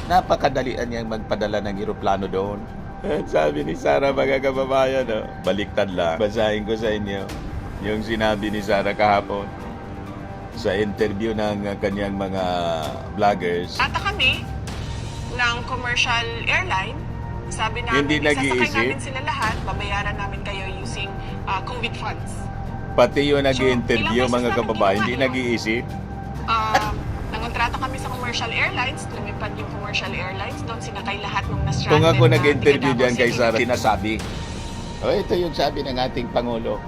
Napakadalian niyang magpadala ng eroplano doon. Sabi ni Sara, mga kababayan, baliktad lang. Basahin ko sa inyo yung sinabi ni Sara kahapon sa interview ng kanyang mga vloggers. Ata kami ng commercial airline. Sabi namin, Hindi isasakay nag-iisip? namin sila lahat, babayaran namin kayo using COVID funds. Pati yung So, nag-interview, ilang beses mga namin kababayan, hindi ginawa yun. nag-iisip. Nangontrata kami sa commercial airlines, lumipad yung commercial airlines, doon sinakay lahat ng na-stranded. Kung ako na nag-interview taga dyan Davao kay City. Sara, sinasabi, ito yung sabi ng ating Pangulo.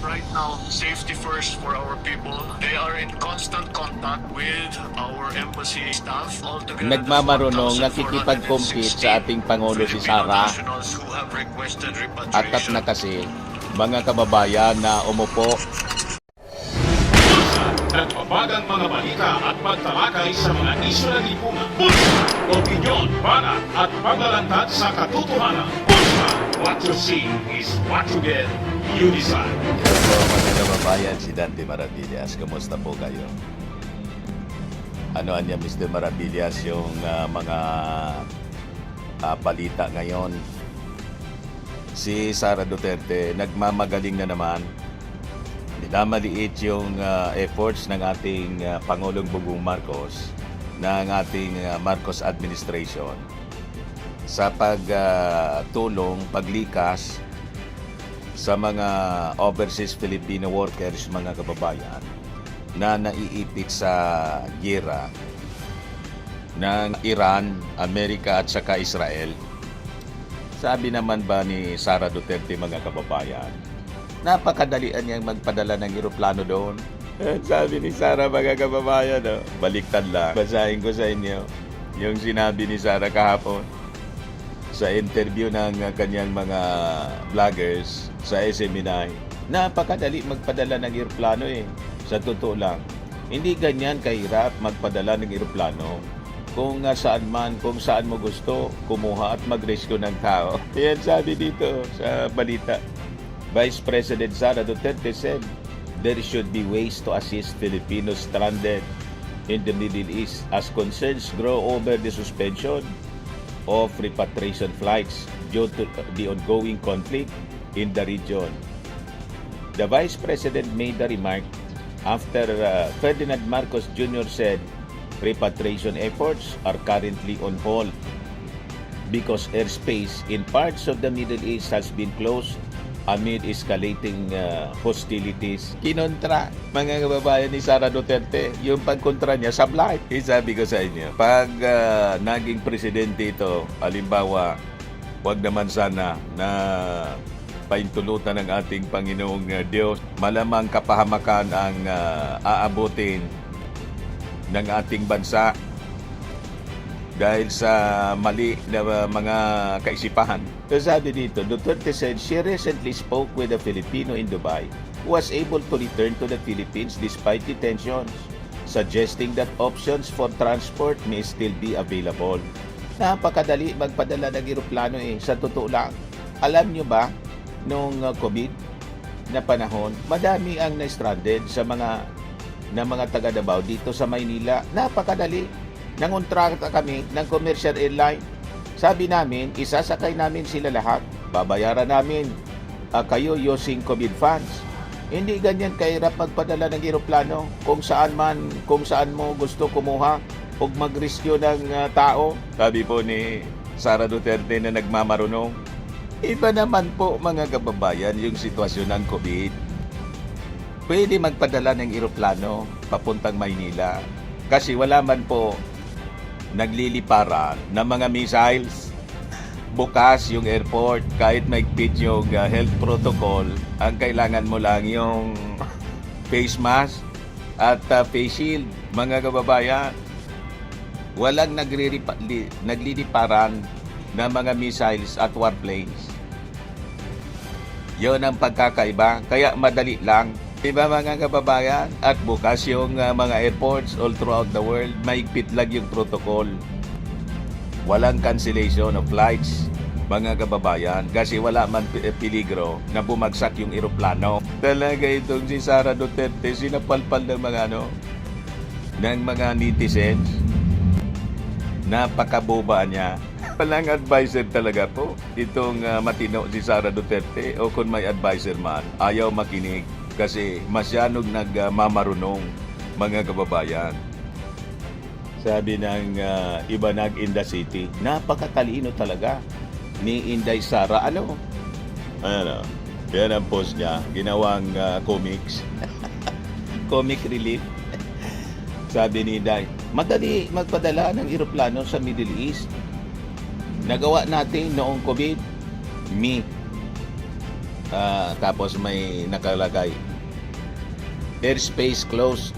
Right now, safety first for our people. They are in constant contact with our embassy staff. Altogether, Nagmamarunong 4,416 nakikipag-compete sa ating Pangulo si Filipino Sara. nationals who have requested Atap na repatriation. kasi, mga kababayan na umupo. Nagpapagang mga balita at pagtalakay sa mga isyu ng lipunan. Bulsa! Opinyon, banat at paglalantad sa katotohanan. Bulsa! What you see is what you get. You decide. Hello po mga kababayan, si Dante Maravillas. Kumusta po kayo? Ano niya Mr. Maravillas yung mga balita ngayon? Si Sara Duterte nagmamagaling na naman. Minamaliit yung efforts ng ating Pangulong Bongbong Marcos, ng ating Marcos administration sa pagtulong, paglikas sa mga overseas Filipino workers, mga kababayan, na naiipit sa giyera ng Iran, Amerika at saka Israel. Sabi naman ba ni Sara Duterte, mga kababayan, napakadalian niyang magpadala ng eroplano doon. Sabi ni Sara, mga kababayan, baliktad lang. Basahin ko sa inyo yung sinabi ni Sara kahapon sa interview ng kanyang mga vloggers sa SMNI. Napakadali magpadala ng eroplano Sa totoo lang, hindi ganyan kahirap magpadala ng eroplano. Kung saan man, kung saan mo gusto, kumuha at mag-rescue ng tao. Yan sabi dito sa balita. Vice President Sara Duterte said there should be ways to assist Filipinos stranded in the Middle East as concerns grow over the suspension of repatriation flights due to the ongoing conflict in the region. The Vice President made the remark after Ferdinand Marcos Jr. said repatriation efforts are currently on hold because airspace in parts of the Middle East has been closed amid escalating hostilities. Kinontra, mga kababayan ni Sara Duterte, yung pagkontra niya sa blight. Sabi ko sa inyo, pag naging presidente ito, halimbawa, wag naman sana na paintulutan ng ating Panginoong Diyos, malamang kapahamakan ang aabutin ng ating bansa dahil sa mali na mga kaisipahan. So sabi dito, Duterte said she recently spoke with a Filipino in Dubai who was able to return to the Philippines despite the tensions, suggesting that options for transport may still be available. Napakadali magpadala ng eroplano sa totoo lang. Alam nyo ba, nung COVID na panahon, madami ang na-stranded sa mga taga Davao dito sa Maynila. Napakadali. Nangontrata kami ng commercial airline. Sabi namin, isasakay namin sila lahat. Babayaran namin kayo using COVID funds. Hindi ganyan kahirap magpadala ng eroplano kung saan mo gusto kumuha o mag-rescue ng tao. Sabi po ni Sara Duterte na nagmamarunong. Iba naman po, mga kababayan, yung sitwasyon ng COVID. Pwede magpadala ng eroplano papuntang Maynila kasi wala man po nagliliparan ng mga missiles. Bukas yung airport, kahit maigpit yung health protocol, ang kailangan mo lang yung face mask at face shield, mga kababayan. Walang nagliliparan ng mga missiles at warplanes. Yun ang pagkakaiba, kaya madali lang. Diba, mga kababayan? At bukas yung mga airports all throughout the world, maigpit lang yung protocol. Walang cancellation of flights, mga kababayan, kasi wala man peligro na bumagsak yung eroplano. Talaga itong si Sara Duterte, sinapalpal ng mga netizens. Napakaboba niya. Walang advisor talaga po. Itong matino si Sara Duterte o kung may advisor man, ayaw makinig kasi masyadong nagmamarunong mga kababayan. Sabi ng iba nag-Inda City, napakatalino talaga ni Inday Sara. Ano? Yan ang post niya. Ginawang comics. Comic relief. Sabi ni Inday, madali magpadala ng eroplano sa Middle East. Nagawa natin noong COVID. Me. Tapos may nakalagay, airspace closed.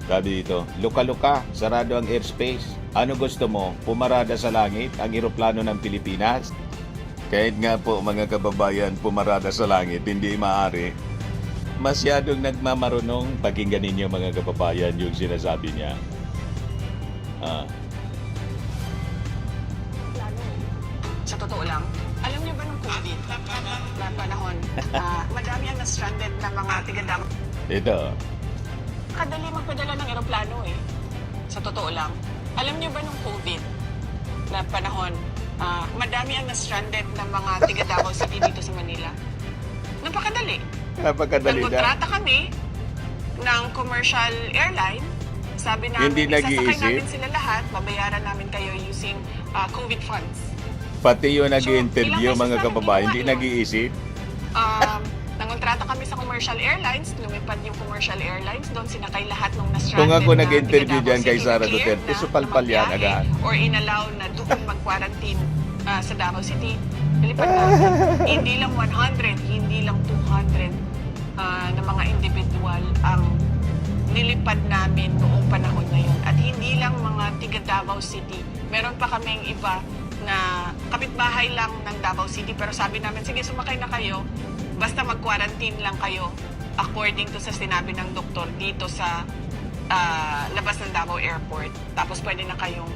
Sabi dito, luka-luka, sarado ang airspace. Ano gusto mo? Pumarada sa langit ang eroplano ng Pilipinas? Kahit nga po mga kababayan, pumarada sa langit, hindi maaari. Masyadong nagmamarunong. Pakinggan ninyo mga kababayan yung sinasabi niya. Sa totoo lang, alam niyo ba nung COVID na panahon, madami ang na-stranded na mga tigadam. Ito. Kadali magpadala ng eroplano eh. Sa totoo lang, alam niyo ba nung COVID na panahon, madami ang na-stranded na mga tiga-Davao City dito sa Manila? Napakadali. Napakadali na. Nagkontrata kami ng commercial airline. Sabi namin, Hindi isasakay nag-iisip. namin sila lahat, babayaran namin kayo using COVID funds. Pati yung So, nag-i-interview ilang beses mga namin kababayan, ginawa hindi yun. nag-iisip. Nangontrata kami sa commercial airlines, lumipad yung commercial airlines, doon sinakay lahat ng na-stranded Kung ako na nag-interview taga-Davao dyan kay City, Sara na-cleared Duterte, na supalpal yan magbiyahe agad. Or inallow na doon mag-quarantine sa Davao City. Nilipad na. Hindi lang 100, hindi lang 200 na mga individual ang nilipad namin noong panahon na yun. At hindi lang mga tiga Davao City. Meron pa kaming iba na kapitbahay lang ng Davao City, pero sabi namin, sige, sumakay na kayo, basta mag-quarantine lang kayo according to sa sinabi ng doktor dito sa labas ng Davao Airport. Tapos pwede na kayong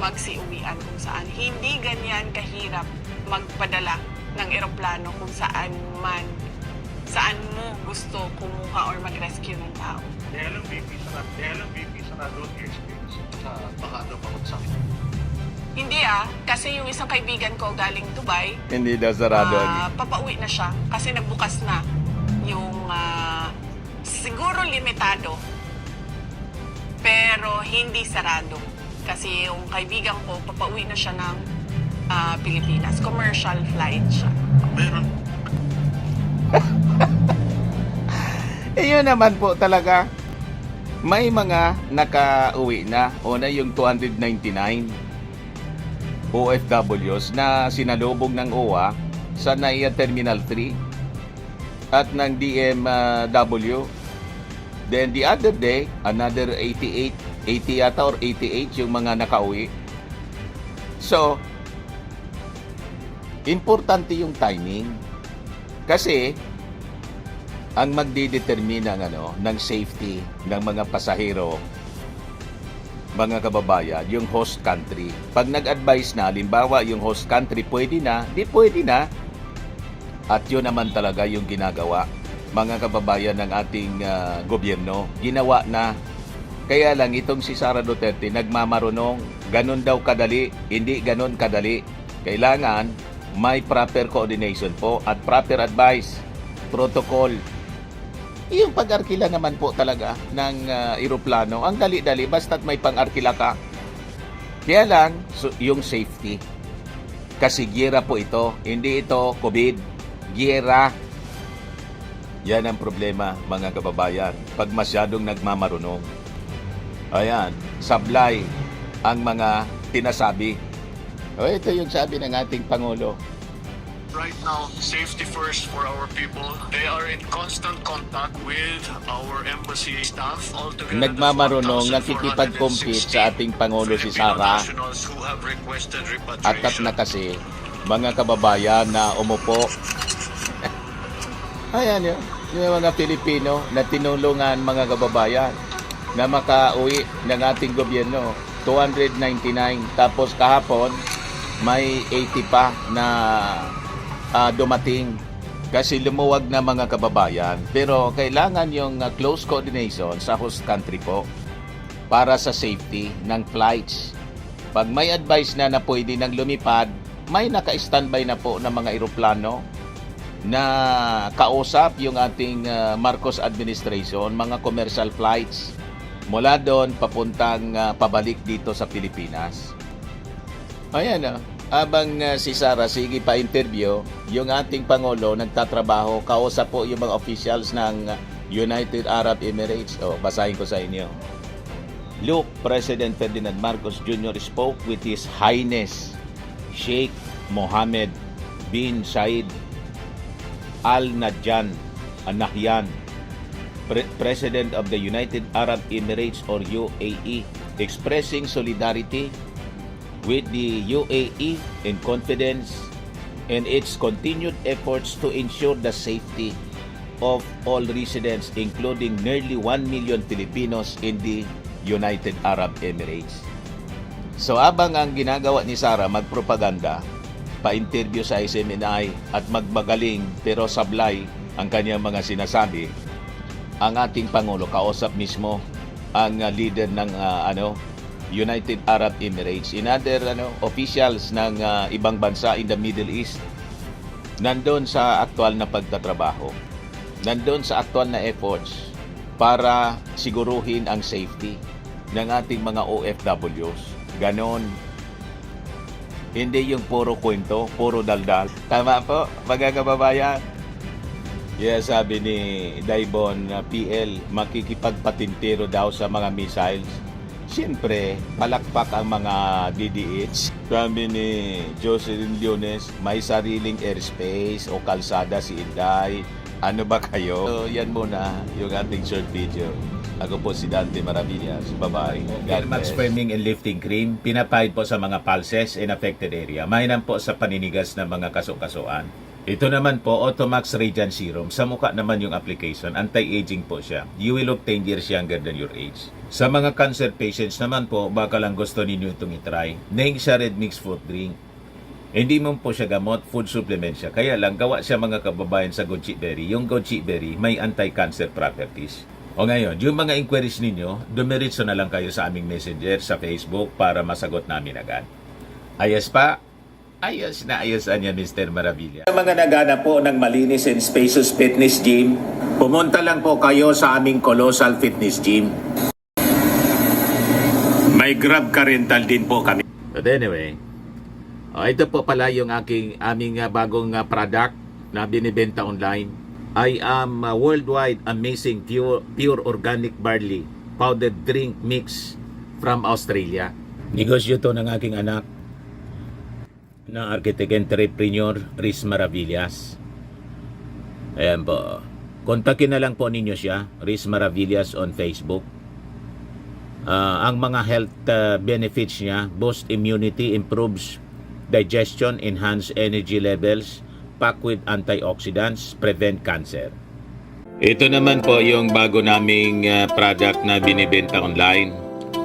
magsiuwian kung saan. Hindi ganyan kahirap magpadala ng eroplano kung saan mo gusto kumuha or mag-rescue ng tao. Kaya lang BP sarado ang airspace sa baka daw pagkakasakit. Hindi kasi yung isang kaibigan ko galing Dubai, Hindi daw sarado ang... papauwi na siya kasi nagbukas na yung siguro limitado pero hindi sarado kasi yung kaibigan ko papauwi na siya ng Pilipinas, commercial flight siya. Meron. Yun naman po talaga. May mga nakauwi na. Una yung 299 OFWs na sinalubong ng OWA sa NAIA Terminal 3 at ng DMW. Then the other day, another 80 yata or 88 yung mga nakauwi. So, importante yung timing. Kasi ang magdidetermine ng safety ng mga pasahero, mga kababayan, yung host country. Pag nag-advise na, halimbawa yung host country pwede na, di pwede na. At yun naman talaga yung ginagawa, mga kababayan ng ating gobyerno. Ginawa na. Kaya lang itong si Sara Duterte nagmamarunong, ganun daw kadali, hindi ganun kadali. Kailangan may proper coordination po at proper advice, protocol. Yung pag-arkila naman po talaga ng eroplano, ang dali-dali basta't may pang-arkila ka. Kaya lang, yung safety. Kasi giyera po ito, hindi ito COVID, giyera. Yan ang problema mga kababayan, pag masyadong nagmamarunong. Ayan, sablay ang mga tinasabi. O ito yung sabi ng ating Pangulo. Right now, safety first for our people. They are in constant contact with our embassy staff. Altogether, Nagmamarunong, nakikipag-compete sa ating Pangulo si Sara. nationals who have requested repatriation. Atat na kasi mga kababayan na umupo. Ayan yun. Yung mga Pilipino na tinulungan mga kababayan na makauwi ng ating gobyerno. 299. Tapos kahapon, may 80 pa na dumating kasi lumuwag na mga kababayan. Pero kailangan yung close coordination sa host country po. para sa safety ng flights. Pag may advice na pwede nang lumipad, may naka-standby na po ng mga eroplano na kausap yung ating Marcos administration, mga commercial flights mula doon papuntang pabalik dito sa Pilipinas. Ayan habang si Sara sige pa interview, yung ating Pangulo nagtatrabaho, kausap po yung mga officials ng United Arab Emirates. Basahin ko sa inyo. Look, President Ferdinand Marcos Jr. spoke with His Highness Sheikh Mohammed bin Zayed Al Nahyan, President of the United Arab Emirates or UAE, expressing solidarity with the UAE in confidence in its continued efforts to ensure the safety of all residents, including nearly 1 million Filipinos in the United Arab Emirates. So abang ang ginagawa ni Sara magpropaganda, pa-interview sa SMNI at magmagaling pero sablay ang kanyang mga sinasabi, ang ating Pangulo kausap mismo ang leader ng United Arab Emirates, in other officials ng ibang bansa in the Middle East, nandun sa aktual na pagtatrabaho, nandun sa aktual na efforts para siguruhin ang safety ng ating mga OFWs. Ganon. Hindi yung puro kwento, puro daldal. Tama po, mga kababayan. Yes, sabi ni Daibon PL, makikipagpatintero daw sa mga missiles. Siyempre, palakpak ang mga DDH. Sabi ni Jocelyn Leones, may sariling airspace o kalsada si Inday. Ano ba kayo? So, yan muna yung ating short video. Ako po si Dante Maravillas. Bye-bye. Max Firming and Lifting Cream, pinapahid po sa mga pulses in affected area. Mainam po sa paninigas ng mga kaso-kasuan. Ito naman po, Automax Radiant Serum. Sa mukha naman yung application, anti-aging po siya. You will look 10 years younger than your age. Sa mga cancer patients naman po, baka lang gusto ninyo itong itry. Nengsa Red Mix Fruit Drink. Hindi mo po siya gamot, food supplement siya. Kaya lang, gawa siya mga kababayan sa goji berry. Yung goji berry, may anti-cancer properties. O ngayon, yung mga inquiries ninyo, dumiritso na lang kayo sa aming messenger sa Facebook para masagot namin agad. Ayos pa? Ayos na ayos niya, Mr. Maravilla. Sa mga nagana po ng malinis and spacious fitness gym, pumunta lang po kayo sa aming Colossal Fitness Gym. May Grab car rental din po kami. But anyway, ito po pala yung aming bagong product na binibenta online. I am worldwide amazing pure organic barley powdered drink mix from Australia. Negosyo to ng aking anak na architect entrepreneur Riz Maravillas. Ayan po. Kontakin na lang po ninyo siya, Riz Maravillas on Facebook. Ang mga health benefits niya, boost immunity, improves digestion, enhance energy levels, packed with antioxidants, prevent cancer. Ito naman po yung bago naming product na binibenta online.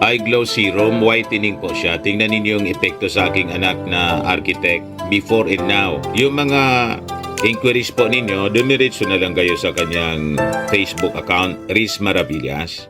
Eye Glow Serum, whitening po siya. Tingnan ninyo yung epekto sa aking anak na architect before and now. Yung mga inquiries po ninyo, dumiretso na lang kayo sa kanyang Facebook account, Riz Maravillas.